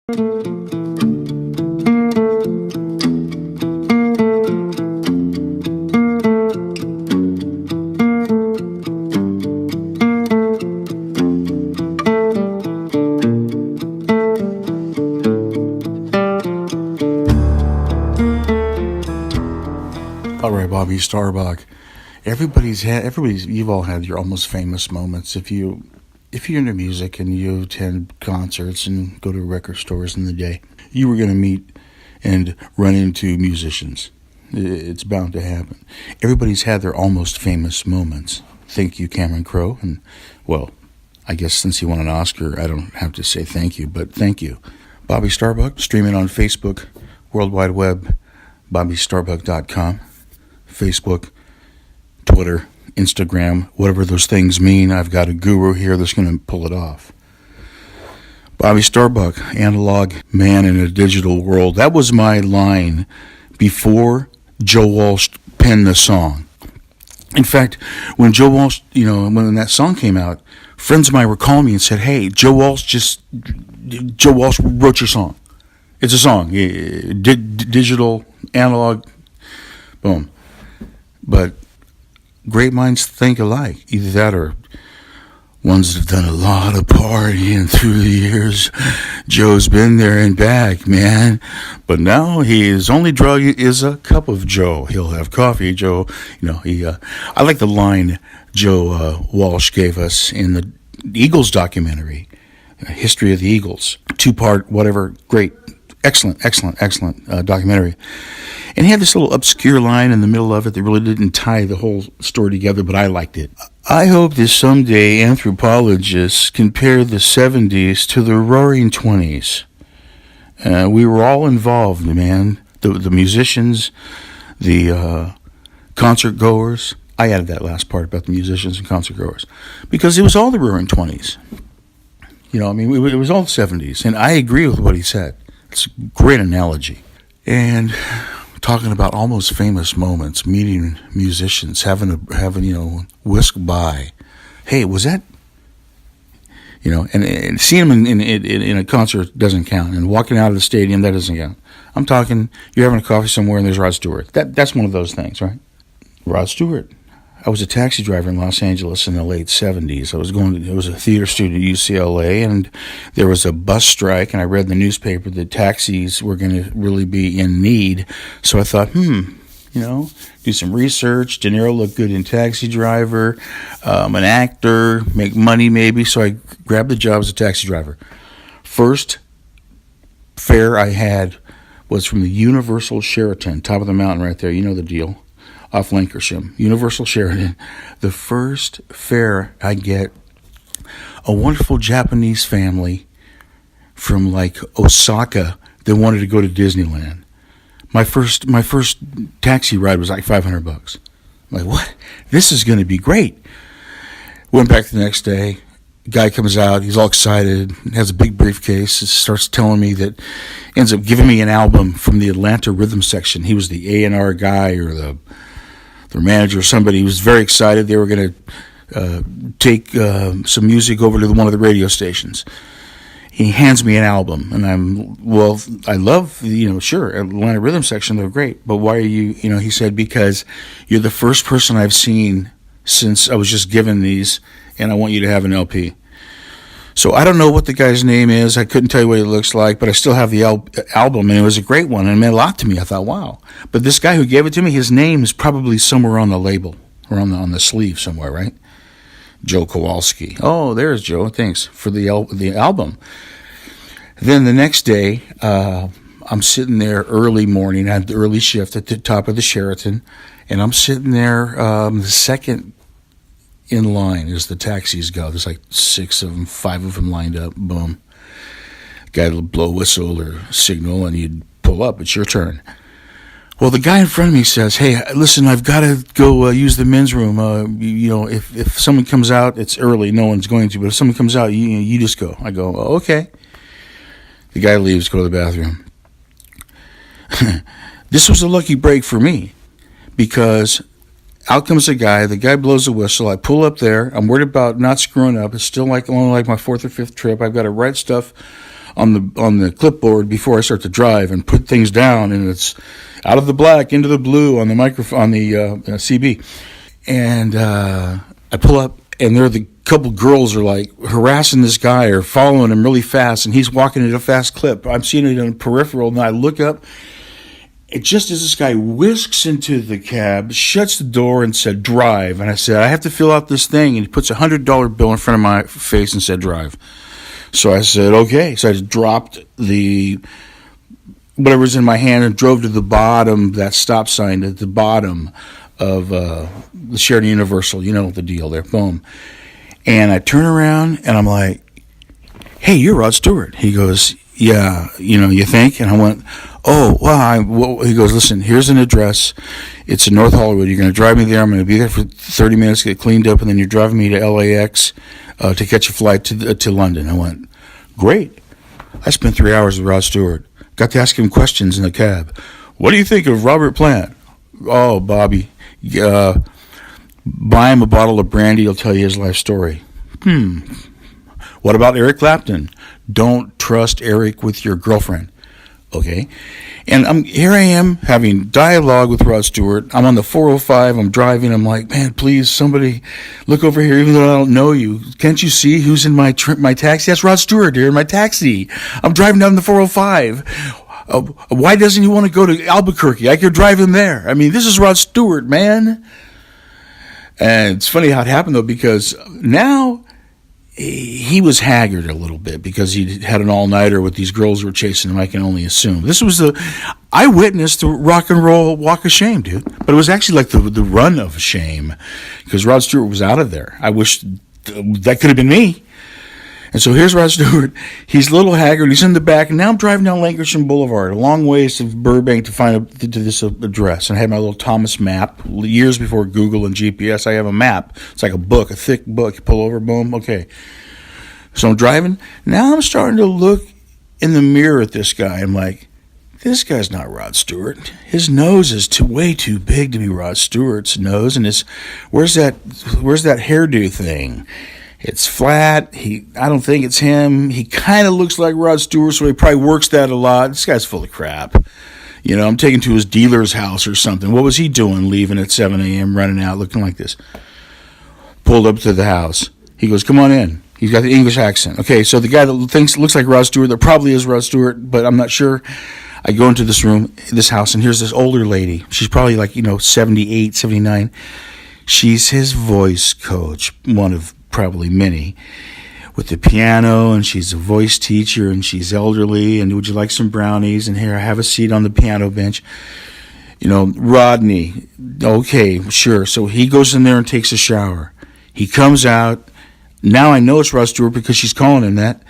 All right, Bobby Starbuck. You've all had your almost famous moments. If you're into music and you attend concerts and go to record stores in the day, you were going to meet and run into musicians. It's bound to happen. Everybody's had their almost famous moments. Thank you, Cameron Crowe. And, well, I guess since he won an Oscar, I don't have to say thank you, but thank you. Bobby Starbuck, streaming on Facebook, World Wide Web, BobbyStarbuck.com, Facebook, Twitter, Instagram, whatever those things mean. I've got a guru here that's going to pull it off. Bobby Starbuck, analog man in a digital world. That was my line before Joe Walsh penned the song. In fact, when Joe Walsh, when that song came out, friends of mine were calling me and said, "Hey, Joe Walsh wrote your song. It's a song, digital, analog, boom." But great minds think alike. Either that or ones that have done a lot of partying through the years. Joe's been there and back, man. But now his only drug is a cup of Joe. He'll have coffee. Joe, I like the line Joe Walsh gave us in the Eagles documentary, History of the Eagles. 2-part, whatever, great. Excellent documentary. And he had this little obscure line in the middle of it that really didn't tie the whole story together, but I liked it. I hope that someday anthropologists compare the 70s to the roaring 20s. We were all involved, man. The musicians, the concert goers. I added that last part about the musicians and concert goers. Because it was all the roaring 20s. It was all the 70s. And I agree with what he said. It's a great analogy. And talking about almost famous moments, meeting musicians, having whisk by. Hey, was that? And seeing them in a concert doesn't count. And walking out of the stadium, that doesn't count. I'm talking, you're having a coffee somewhere and there's Rod Stewart. That's one of those things, right? Rod Stewart. I was a taxi driver in Los Angeles in the late 70s. I was a theater student at UCLA, and there was a bus strike, and I read in the newspaper that taxis were going to really be in need. So I thought, do some research. De Niro looked good in Taxi Driver, an actor, make money maybe. So I grabbed the job as a taxi driver. First fare I had was from the Universal Sheraton, top of the mountain right there. You know the deal. Off Lancashire, Universal Sheraton. The first fare I get, a wonderful Japanese family from like Osaka that wanted to go to Disneyland. My first taxi ride was like $500. I'm like, what? This is going to be great. Went back the next day. Guy comes out. He's all excited. Has a big briefcase. Starts telling me that, ends up giving me an album from the Atlanta rhythm section. He was the A&R guy or their manager or somebody. He was very excited. They were going to take some music over to one of the radio stations. He hands me an album, and I love, sure, Atlanta Rhythm Section, they're great, but why are you, he said, because you're the first person I've seen since I was just given these, and I want you to have an LP. So I don't know what the guy's name is. I couldn't tell you what he looks like, but I still have the album, and it was a great one, and it meant a lot to me. I thought, wow. But this guy who gave it to me, his name is probably somewhere on the label, or on the sleeve somewhere, right? Joe Kowalski. Oh, there's Joe. Thanks for the album. Then the next day, I'm sitting there early morning. I had the early shift at the top of the Sheraton, and I'm sitting there the second in line as the taxis go. There's like 6 of them, 5 of them lined up. Boom. Guy will blow a whistle or signal, and you'd pull up. It's your turn. Well, the guy in front of me says, "Hey, listen, I've got to go use the men's room. If someone comes out, it's early. No one's going to, but if someone comes out, you just go." I go, "Oh, okay." The guy leaves, go to the bathroom. This was a lucky break for me because out comes the guy blows the whistle, I pull up there, I'm worried about not screwing up, it's still only like my 4th or 5th trip, I've got to write stuff on the clipboard before I start to drive and put things down, and it's out of the black into the blue on the microphone on the CB, and I pull up, and there are the couple girls are like harassing this guy or following him really fast, and he's walking at a fast clip. I'm seeing it in the peripheral, and I look up. Just as this guy whisks into the cab, shuts the door, and said, drive. And I said, I have to fill out this thing. And he puts a $100 bill in front of my face and said, drive. So I said, okay. So I just dropped whatever's in my hand and drove to the bottom, that stop sign at the bottom of the Sheridan Universal. You know the deal there. Boom. And I turn around, and I'm like, hey, you're Rod Stewart. He goes, yeah, you think? And I went, oh, well, he goes, listen, here's an address. It's in North Hollywood. You're going to drive me there. I'm going to be there for 30 minutes, get cleaned up, and then you're driving me to LAX to catch a flight to London. I went, great. I spent 3 hours with Rod Stewart. Got to ask him questions in the cab. What do you think of Robert Plant? Oh, Bobby, buy him a bottle of brandy. He'll tell you his life story. What about Eric Clapton? Don't trust Eric with your girlfriend. Okay. And here I am having dialogue with Rod Stewart. I'm on the 405. I'm driving. I'm like, man, please, somebody look over here, even though I don't know you. Can't you see who's in my taxi? That's Rod Stewart here in my taxi. I'm driving down the 405. Why doesn't he want to go to Albuquerque? I could drive him there. I mean, this is Rod Stewart, man. And it's funny how it happened, though, because now he was haggard a little bit because he had an all-nighter with these girls who were chasing him, I can only assume. This was I witnessed the rock and roll walk of shame, dude. But it was actually like the run of shame because Rod Stewart was out of there. I wish that could have been me. And so here's Rod Stewart. He's a little haggard. He's in the back. And now I'm driving down Lankershim Boulevard, a long ways to Burbank to find to this address. And I had my little Thomas map. Years before Google and GPS, I have a map. It's like a book, a thick book. You pull over, boom, okay. So I'm driving. Now I'm starting to look in the mirror at this guy. I'm like, this guy's not Rod Stewart. His nose is way too big to be Rod Stewart's nose. And where's that hairdo thing? It's flat. I don't think it's him. He kind of looks like Rod Stewart, so he probably works that a lot. This guy's full of crap. I'm taking to his dealer's house or something. What was he doing leaving at 7 a.m., running out, looking like this? Pulled up to the house. He goes, come on in. He's got the English accent. Okay, so the guy that looks like Rod Stewart, that probably is Rod Stewart, but I'm not sure. I go into this house, and here's this older lady. She's probably like, 78, 79. She's his voice coach, one of probably many, with the piano, and she's a voice teacher, and she's elderly, and would you like some brownies? And here, I have a seat on the piano bench. Rodney, okay, sure. So he goes in there and takes a shower. He comes out. Now I know it's Rod Stewart because she's calling him that.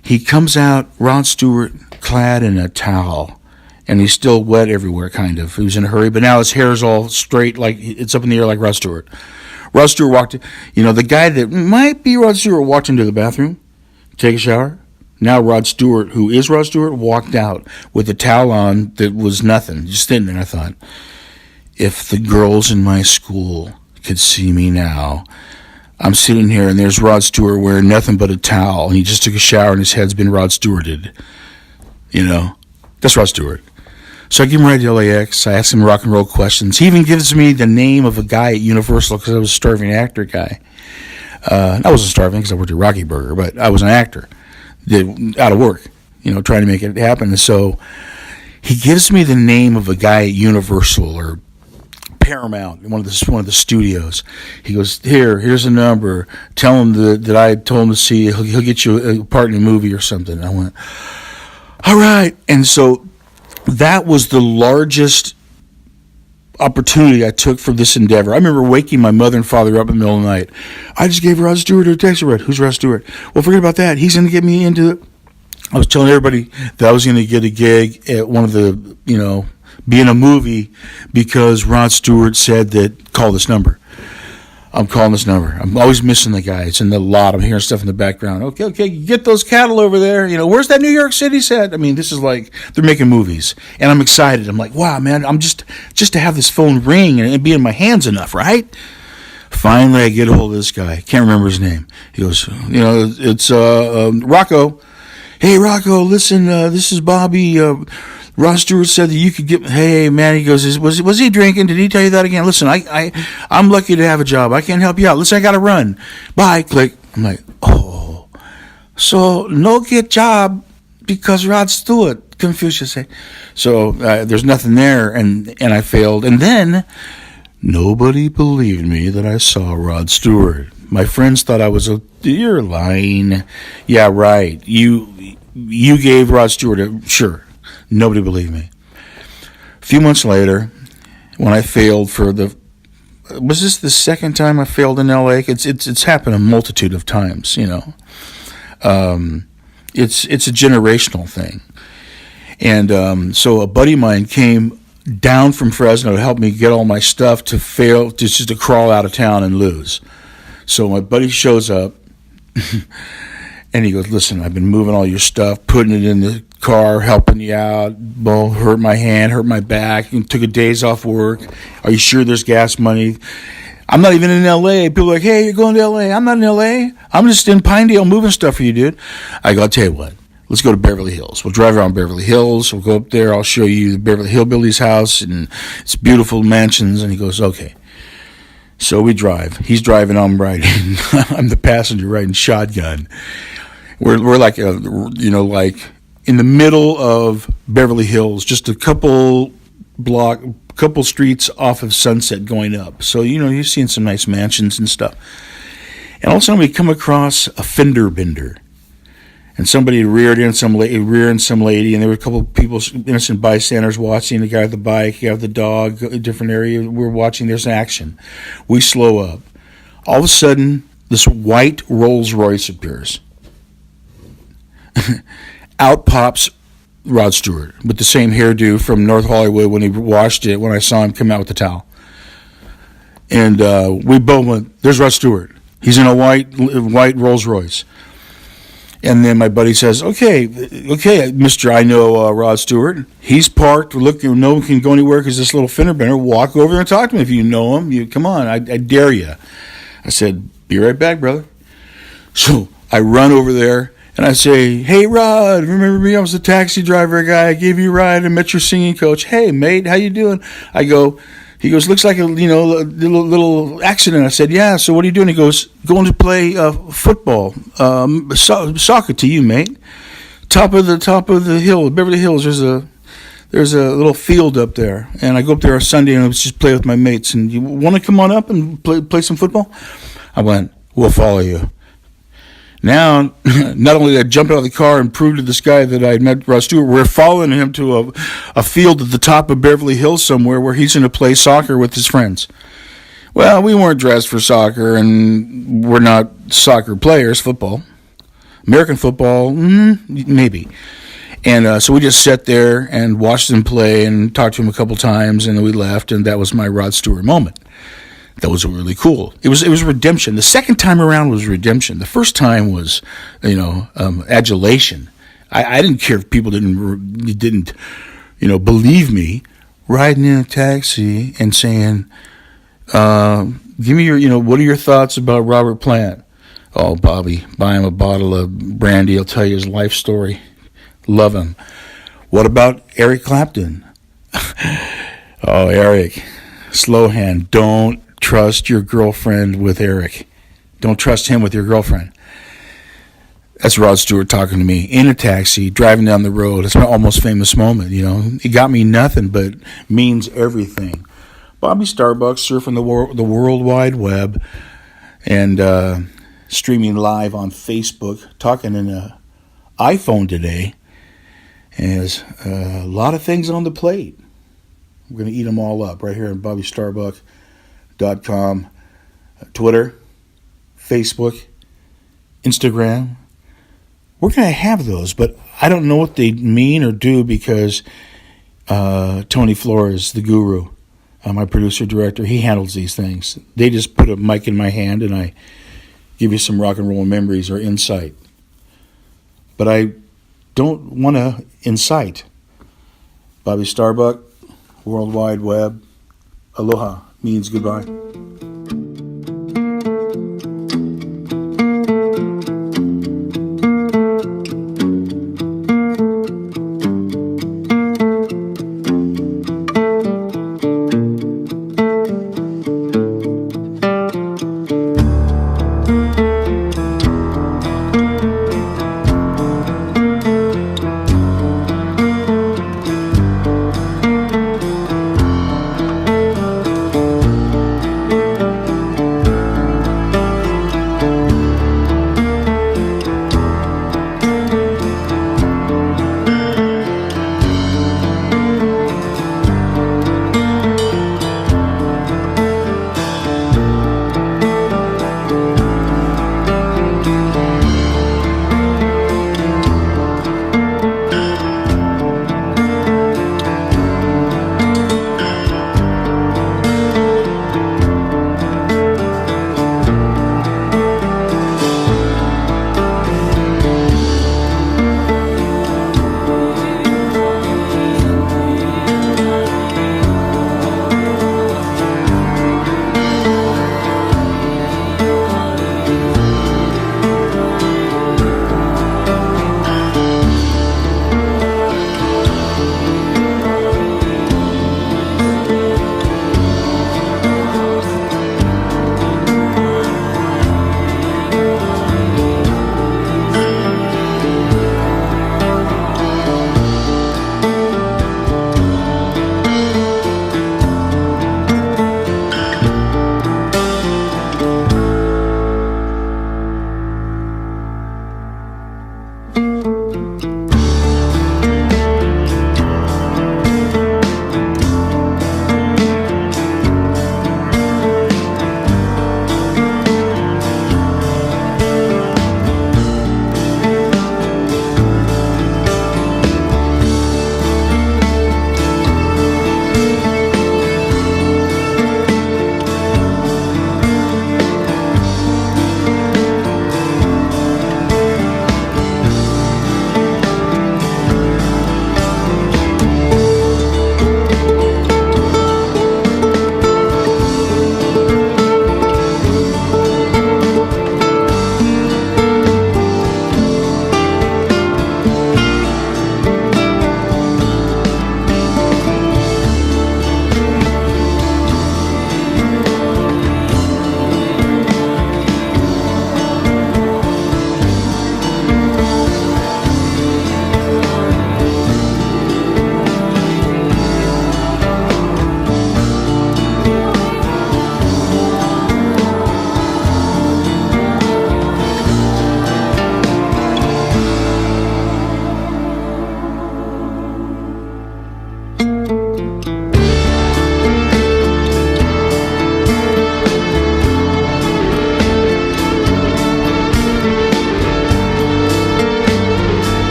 He comes out, Rod Stewart, clad in a towel, and he's still wet everywhere, kind of. He was in a hurry, but now his hair's all straight, like it's up in the air like Rod Stewart. Rod Stewart walked, the guy that might be Rod Stewart walked into the bathroom, take a shower. Now Rod Stewart, who is Rod Stewart, walked out with a towel on that was nothing, just sitting there. I thought, if the girls in my school could see me now, I'm sitting here and there's Rod Stewart wearing nothing but a towel, and he just took a shower and his head's been Rod Stewarted. That's Rod Stewart. So I give him a ride to LAX. I ask him rock and roll questions. He even gives me the name of a guy at Universal because I was a starving actor guy. I wasn't starving because I worked at Rocky Burger, but I was an actor out of work, trying to make it happen. And so he gives me the name of a guy at Universal or Paramount, one of the studios. He goes, here's a number. Tell him that I told him to see. He'll get you a part in a movie or something. I went, all right. And so that was the largest opportunity I took for this endeavor. I remember waking my mother and father up in the middle of the night. I just gave Rod Stewart a text. Who's Rod Stewart? Well, forget about that. He's going to get me into it. I was telling everybody that I was going to get a gig at one of the, be in a movie because Rod Stewart said that call this number. I'm calling this number. I'm always missing the guy. It's in the lot. I'm hearing stuff in the background. Okay, get those cattle over there. Where's that New York City set? I mean, this is like they're making movies, and I'm excited. I'm like, wow, man, I'm just to have this phone ring and it be in my hands enough, right? Finally, I get a hold of this guy. Can't remember his name. He goes, it's Rocco. Hey, Rocco, listen, this is Bobby. Rod Stewart said that you could get. Hey, man, he goes, was he drinking? Did he tell you that again? Listen, I'm lucky to have a job. I can't help you out. Listen, I got to run. Bye. Click. I'm like, oh, so no get job because Rod Stewart. Confucius said. So there's nothing there, and I failed. And then nobody believed me that I saw Rod Stewart. My friends thought I was you're lying. Yeah, right. You gave Rod Stewart sure. Nobody believed me. A few months later, when I failed was this the second time I failed in L.A.? It's happened a multitude of times, you know. It's a generational thing. And so a buddy of mine came down from Fresno to help me get all my stuff just to crawl out of town and lose. So my buddy shows up, and he goes, listen, I've been moving all your stuff, putting it in the car, helping you out. Well, hurt my hand, hurt my back, and took a days off work. Are you sure there's gas money? I'm not even in L.A. People are like, hey, you're going to L.A. I'm not in L.A. I'm just in Pinedale moving stuff for you, dude. I go, I'll tell you what. Let's go to Beverly Hills. We'll drive around Beverly Hills. We'll go up there. I'll show you the Beverly Hillbillies house and its beautiful mansions. And he goes, okay. So we drive. He's driving, I'm riding. I'm the passenger riding shotgun. We're like, like in the middle of Beverly Hills, just a couple streets off of Sunset going up. So, you're seeing some nice mansions and stuff. And all of a sudden we come across a fender bender. And somebody rearing some lady, and there were a couple of people, innocent bystanders, watching. The guy with the bike, the guy with the dog, a different area. We're watching. There's an action. We slow up. All of a sudden, this white Rolls Royce appears. Out pops Rod Stewart with the same hairdo from North Hollywood when he washed it. When I saw him come out with the towel, and we both went, "There's Rod Stewart. He's in a white Rolls Royce." And then my buddy says, okay, Mr. I know Rod Stewart. He's parked. Look, no one can go anywhere because this little fender bender. Walk over there and talk to him if you know him. Come on, I dare you. I said, be right back, brother. So I run over there and I say, hey, Rod, remember me? I was the taxi driver guy. I gave you a ride and met your singing coach. Hey, mate, how you doing? He goes, looks like a little accident. I said, yeah. So what are you doing? He goes, going to play football, soccer to you, mate. Top of the hill, Beverly Hills. There's a little field up there, and I go up there on Sunday and I just play with my mates. And you want to come on up and play some football? I went, we'll follow you. Now, not only did I jump out of the car and prove to this guy that I had met Rod Stewart, we're following him to a field at the top of Beverly Hills somewhere where he's going to play soccer with his friends. Well, we weren't dressed for soccer, and we're not soccer players, football. American football, maybe. And so we just sat there and watched him play and talked to him a couple times, and then we left, and that was my Rod Stewart moment. That was really cool. It was redemption. The second time around was redemption. The first time was, adulation. I didn't care if people didn't believe me. Riding in a taxi and saying, give me what are your thoughts about Robert Plant? Oh, Bobby, buy him a bottle of brandy. He'll tell you his life story. Love him. What about Eric Clapton? Oh, Eric, slow hand. Don't trust your girlfriend with Eric. Don't trust him with your girlfriend. That's Rod Stewart talking to me in a taxi, driving down the road. It's my almost famous moment, It got me nothing, but means everything. Bobby Starbuck surfing the World Wide Web and streaming live on Facebook, talking in an iPhone today. And there's a lot of things on the plate. We're going to eat them all up right here on BobbyStarbuck.com, Twitter, Facebook, Instagram. We're going to have those, but I don't know what they mean or do because Tony Flores, the guru, my producer-director, he handles these things. They just put a mic in my hand and I give you some rock and roll memories or insight. But I don't want to incite. Bobby Starbuck, World Wide Web, aloha means goodbye.